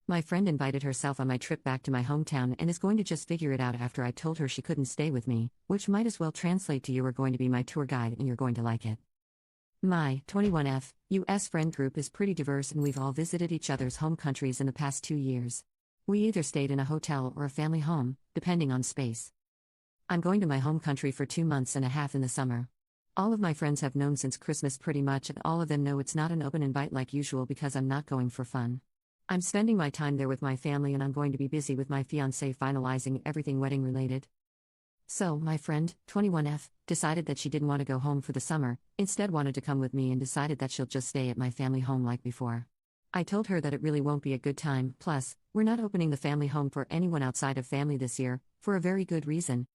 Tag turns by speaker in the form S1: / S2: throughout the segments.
S1: My friend invited herself on my trip back to my hometown and is going to just figure it out after I told her she couldn't stay with me, which might as well translate to you are going to be my tour guide and you're going to like it. My 21F US friend group is pretty diverse and we've all visited each other's home countries in the past 2 years. We either stayed in a hotel or a family home, depending on space. I'm going to my home country for 2 months and a half in the summer. All of my friends have known since Christmas pretty much, and all of them know it's not an open invite like usual because I'm not going for fun. I'm spending my time there with my family and I'm going to be busy with my fiancé finalizing everything wedding related. So, my friend, 21F, decided that she didn't want to go home for the summer, instead wanted to come with me and decided that she'll just stay at my family home like before. I told her that it really won't be a good time, plus, we're not opening the family home for anyone outside of family this year, for a very good reason.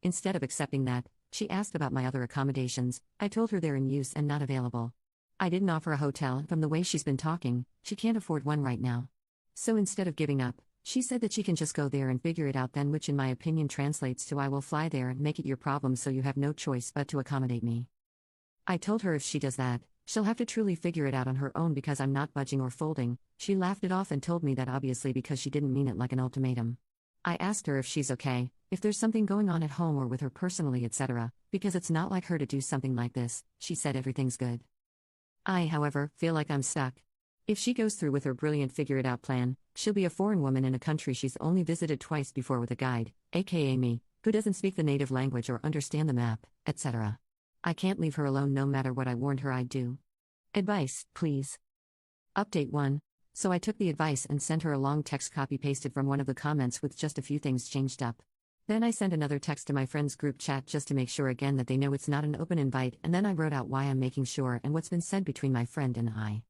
S1: Instead of accepting that, she asked about my other accommodations. I told her they're in use and not available. I didn't offer a hotel, and from the way she's been talking, she can't afford one right now. So instead of giving up, she said that she can just go there and figure it out then, which in my opinion translates to I will fly there and make it your problem so you have no choice but to accommodate me. I told her if she does that, she'll have to truly figure it out on her own because I'm not budging or folding. She laughed it off and told me that obviously because she didn't mean it like an ultimatum. I asked her if she's okay, if there's something going on at home or with her personally, etc., because it's not like her to do something like this. She said everything's good. I, however, feel like I'm stuck. If she goes through with her brilliant figure-it-out plan, she'll be a foreign woman in a country she's only visited twice before with a guide, aka me, who doesn't speak the native language or understand the map, etc. I can't leave her alone no matter what I warned her I'd do. Advice, please. Update 1. So I took the advice and sent her a long text copy-pasted from one of the comments with just a few things changed up. Then I sent another text to my friends' group chat just to make sure again that they know it's not an open invite, and then I wrote out why I'm making sure and what's been said between my friend and I.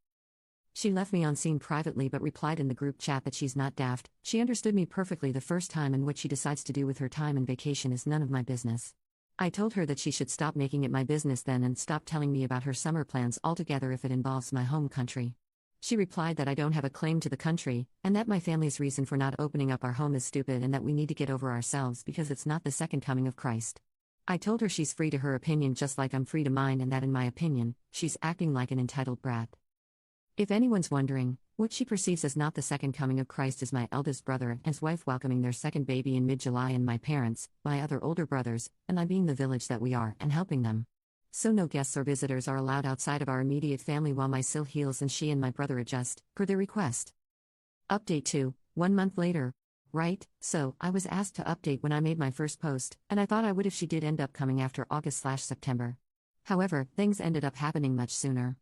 S1: She left me on scene privately but replied in the group chat that she's not daft, she understood me perfectly the first time and what she decides to do with her time and vacation is none of my business. I told her that she should stop making it my business then and stop telling me about her summer plans altogether if it involves my home country. She replied that I don't have a claim to the country, and that my family's reason for not opening up our home is stupid and that we need to get over ourselves because it's not the second coming of Christ. I told her she's free to her opinion just like I'm free to mine and that in my opinion, she's acting like an entitled brat. If anyone's wondering, what she perceives as not the second coming of Christ is my eldest brother and his wife welcoming their second baby in mid-July and my parents, my other older brothers, and I being the village that we are and helping them. So no guests or visitors are allowed outside of our immediate family while my sil heals and she and my brother adjust, per their request. Update 2, 1 month later. Right, so, I was asked to update when I made my first post, and I thought I would if she did end up coming after August/September. However, things ended up happening much sooner.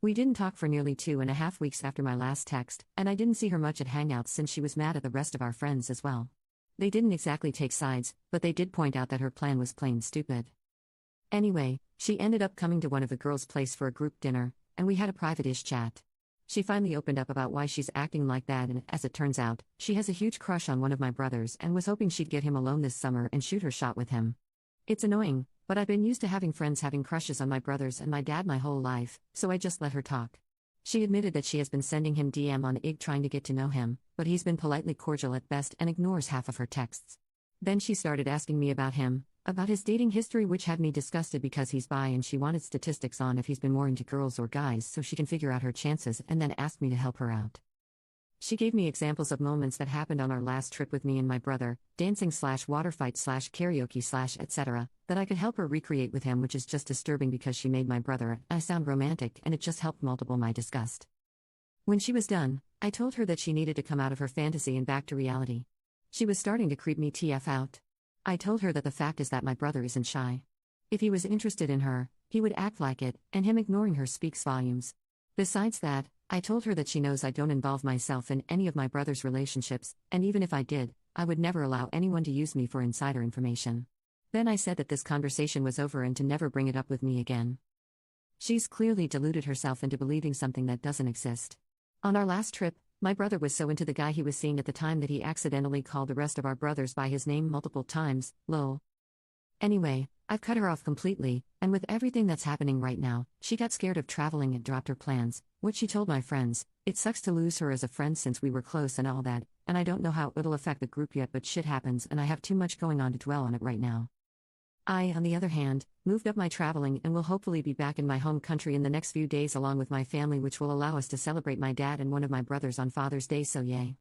S1: We didn't talk for nearly 2.5 weeks after my last text, and I didn't see her much at Hangouts since she was mad at the rest of our friends as well. They didn't exactly take sides, but they did point out that her plan was plain stupid. Anyway, she ended up coming to one of the girls' place for a group dinner, and we had a private-ish chat. She finally opened up about why she's acting like that and, as it turns out, she has a huge crush on one of my brothers and was hoping she'd get him alone this summer and shoot her shot with him. It's annoying, but I've been used to having friends having crushes on my brothers and my dad my whole life, so I just let her talk. She admitted that she has been sending him DM on IG trying to get to know him, but he's been politely cordial at best and ignores half of her texts. Then she started asking me about him, about his dating history, which had me disgusted because he's bi and she wanted statistics on if he's been more into girls or guys so she can figure out her chances and then asked me to help her out. She gave me examples of moments that happened on our last trip with me and my brother, dancing/water fight/karaoke/etc., that I could help her recreate with him, which is just disturbing because she made my brother, I sound romantic and it just helped multiple my disgust. When she was done, I told her that she needed to come out of her fantasy and back to reality. She was starting to creep me TF out. I told her that the fact is that my brother isn't shy. If he was interested in her, he would act like it, and him ignoring her speaks volumes. Besides that, I told her that she knows I don't involve myself in any of my brother's relationships, and even if I did, I would never allow anyone to use me for insider information. Then I said that this conversation was over and to never bring it up with me again. She's clearly deluded herself into believing something that doesn't exist. On our last trip, my brother was so into the guy he was seeing at the time that he accidentally called the rest of our brothers by his name multiple times, lol. Anyway, I've cut her off completely, and with everything that's happening right now, she got scared of traveling and dropped her plans, which she told my friends. It sucks to lose her as a friend since we were close and all that, and I don't know how it'll affect the group yet, but shit happens and I have too much going on to dwell on it right now. I, on the other hand, moved up my traveling and will hopefully be back in my home country in the next few days along with my family, which will allow us to celebrate my dad and one of my brothers on Father's Day, so yay.